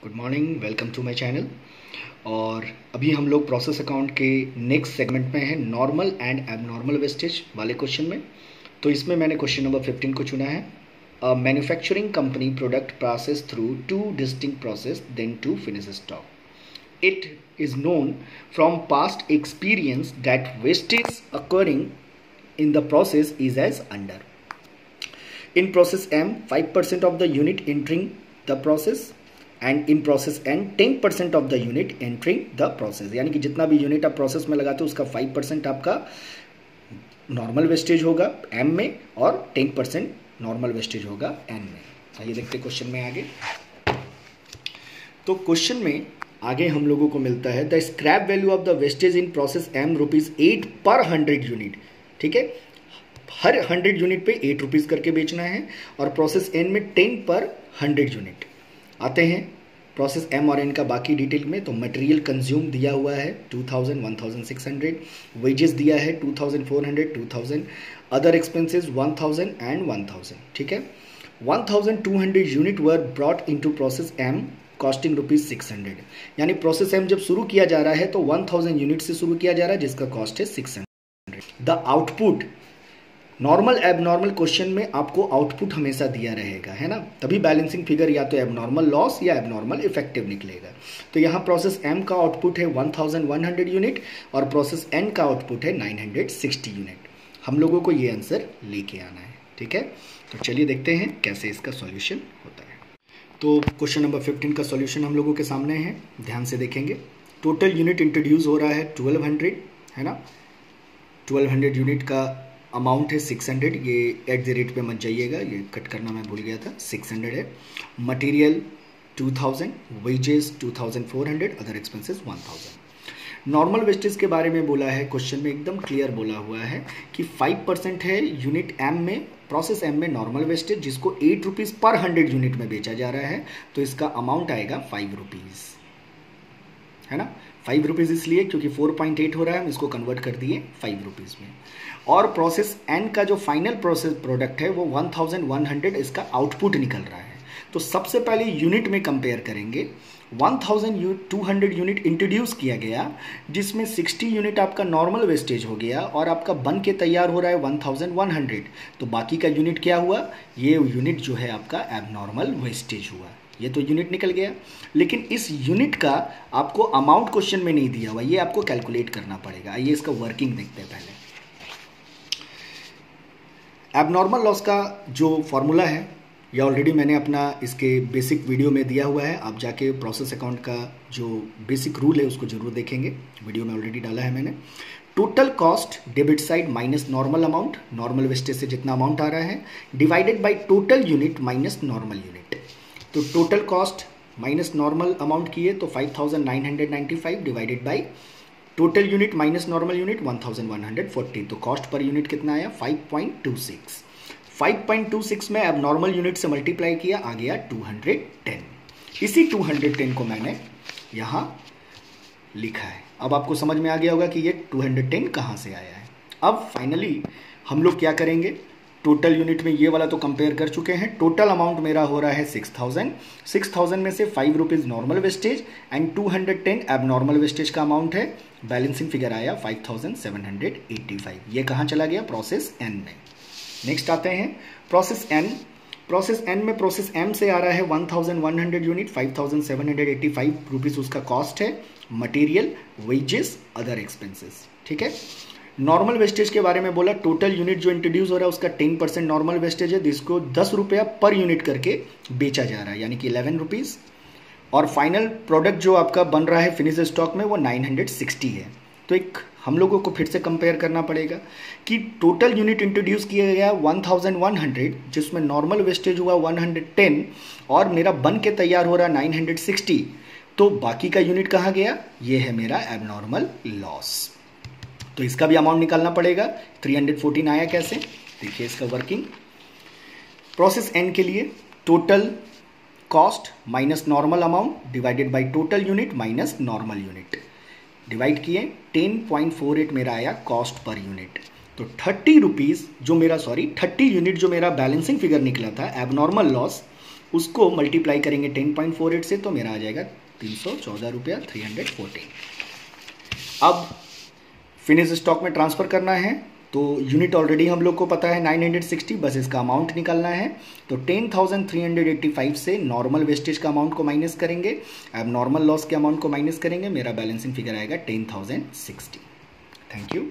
Good morning, welcome to my channel. और अभी हम लोग प्रोसेस अकाउंट के नेक्स्ट सेगमेंट में हैं, नॉर्मल एंड एबनॉर्मल वेस्टेज वाले क्वेश्चन में। तो इसमें मैंने क्वेश्चन नंबर 15 को चुना है। A manufacturing company product process through two distinct process then to finish stock. It is known from past experience that wastage occurring in the process is as under. In process M, 5% of the unit entering the process and in process N, 10% of the unit entering the process. यानी कि जितना भी unit आप process में लगाते हो उसका 5% आपका नॉर्मल वेस्टेज होगा M में और 10% नॉर्मल वेस्टेज होगा N में। आइए देखते हैं क्वेश्चन में आगे। तो क्वेश्चन में आगे हम लोगों को मिलता है the scrap value of the wastage in process M ₹8 पर 100 यूनिट। ठीक है, हर 100 यूनिट पे 8 रुपीज़ करके बेचना है और प्रोसेस एन में 10 पर 100 यूनिट। आते हैं प्रोसेस एम और एन का बाकी डिटेल में। तो मटेरियल कंज्यूम दिया हुआ है 2000, 1600, वेजेस दिया है 2400, 2000, अदर एक्सपेंसेस 1000 एंड 1000। ठीक है, 1200 unit were brought into process एम कॉस्टिंग ₹600। यानी प्रोसेस एम जब शुरू किया जा रहा है तो 1000 यूनिट से शुरू किया जा रहा है जिसका कॉस्ट है 600। The output, normal abnormal question में आपको आउटपुट हमेशा दिया रहेगा, है ना, तभी बैलेंसिंग फिगर या तो एबनॉर्मल लॉस या एबनॉर्मल इफेक्टिव निकलेगा। तो यहाँ प्रोसेस एम का आउटपुट है 1100 यूनिट और प्रोसेस एन का आउटपुट है 960 यूनिट। हम लोगों को ये आंसर लेके आना है। ठीक है, तो चलिए देखते हैं कैसे इसका सॉल्यूशन होता है। तो क्वेश्चन नंबर 15 का सॉल्यूशन हम लोगों के सामने है, ध्यान से देखेंगे। टोटल यूनिट इंट्रोड्यूस हो रहा है 1200, है ना। 1200 यूनिट का अमाउंट है 600। ये एट द रेट पे मत जाइएगा, ये कट करना मैं भूल गया था। 600 है। Material 2000, wages 2400, other expenses 1000। Normal wastage के बारे में बोला है क्वेश्चन में, एकदम क्लियर बोला हुआ है कि 5% है यूनिट एम में, प्रोसेस एम में नॉर्मल वेस्टेज, जिसको 8 रुपीज़ पर 100 यूनिट में बेचा जा रहा है। तो इसका अमाउंट आएगा 5 रुपीज़, है ना। 5 रुपीज़ इसलिए क्योंकि 4.8 हो रहा है, हम इसको कन्वर्ट कर दिए 5 रुपीज़ में। और प्रोसेस एन का जो फाइनल प्रोसेस प्रोडक्ट है वो 1100 इसका आउटपुट निकल रहा है। तो सबसे पहले यूनिट में कंपेयर करेंगे। 1200 यूनिट इंट्रोड्यूस किया गया जिसमें 60 यूनिट आपका नॉर्मल वेस्टेज हो गया और आपका बन के तैयार हो रहा है 1100। तो बाकी का यूनिट क्या हुआ, ये यूनिट जो है आपका एबनॉर्मल वेस्टेज हुआ। ये तो यूनिट निकल गया, लेकिन इस यूनिट का आपको अमाउंट क्वेश्चन में नहीं दिया हुआ, ये आपको कैलकुलेट करना पड़ेगा। आइए इसका वर्किंग देखते हैं पहले। एबनॉर्मल लॉस का जो फॉर्मूला है ये ऑलरेडी मैंने अपना इसके बेसिक वीडियो में दिया हुआ है। आप जाके प्रोसेस अकाउंट का जो बेसिक रूल है उसको जरूर देखेंगे, वीडियो में ऑलरेडी डाला है मैंने। Total cost debit side minus normal amount, normal wastage से जितना अमाउंट आ रहा है, divided by total unit minus normal unit. तो total cost minus normal amount किए तो 5995 divided by total unit minus normal unit 1140। तो कॉस्ट पर यूनिट कितना आया 5.26। 5.26 में अब नॉर्मल यूनिट से मल्टीप्लाई किया, आ गया 210। इसी 210 को मैंने यहाँ लिखा है। अब आपको समझ में आ गया होगा कि ये 210 कहाँ से आया है। अब फाइनली हम लोग क्या करेंगे, टोटल यूनिट में ये वाला तो कंपेयर कर चुके हैं। टोटल अमाउंट मेरा हो रहा है 6000। 6000 में से 5 रुपीज़ नॉर्मल वेस्टेज एंड 210 एब नॉर्मल वेस्टेज का अमाउंट है। बैलेंसिंग फिगर आया 5785। ये कहाँ चला गया, प्रोसेस एन में। नेक्स्ट आते हैं प्रोसेस एन। प्रोसेस एन में प्रोसेस एम से आ रहा है 1100 यूनिट, 5785 रुपीज़ उसका कॉस्ट है। Material, wages, other expenses. ठीक है, नॉर्मल वेस्टेज के बारे में बोला, टोटल यूनिट जो इंट्रोड्यूस हो रहा है उसका 10% नॉर्मल वेस्टेज है, जिसको 10 रुपया पर यूनिट करके बेचा जा रहा है, यानी कि 11 रुपीज़। और फाइनल प्रोडक्ट जो आपका बन रहा है फिनिश स्टॉक में वो 960 है। तो एक हम लोगों को फिर से कंपेयर करना पड़ेगा कि टोटल यूनिट इंट्रोड्यूस किया गया 1100, जिसमें नॉर्मल वेस्टेज हुआ 110 और मेरा बन के तैयार हो रहा 960। तो बाकी का यूनिट कहाँ गया, ये है मेरा एबनॉर्मल लॉस। तो इसका भी अमाउंट निकालना पड़ेगा। 314 आया कैसे, देखिए इसका वर्किंग। प्रोसेस एन के लिए total cost minus normal amount divided by total unit minus normal unit, divide किए 10.48 मेरा आया कॉस्ट पर यूनिट। तो 30 यूनिट जो मेरा बैलेंसिंग फिगर निकला था एबनॉर्मल लॉस, उसको मल्टीप्लाई करेंगे 10.48 से, तो मेरा आ जाएगा 314 रुपया 314। अब फिनिश स्टॉक में ट्रांसफ़र करना है, तो यूनिट ऑलरेडी हम लोग को पता है 960, बस इसका अमाउंट निकालना है। तो 10,385 से नॉर्मल वेस्टेज का अमाउंट को माइनस करेंगे, अब नॉर्मल लॉस के अमाउंट को माइनस करेंगे, मेरा बैलेंसिंग फिगर आएगा 10,060। Thank you.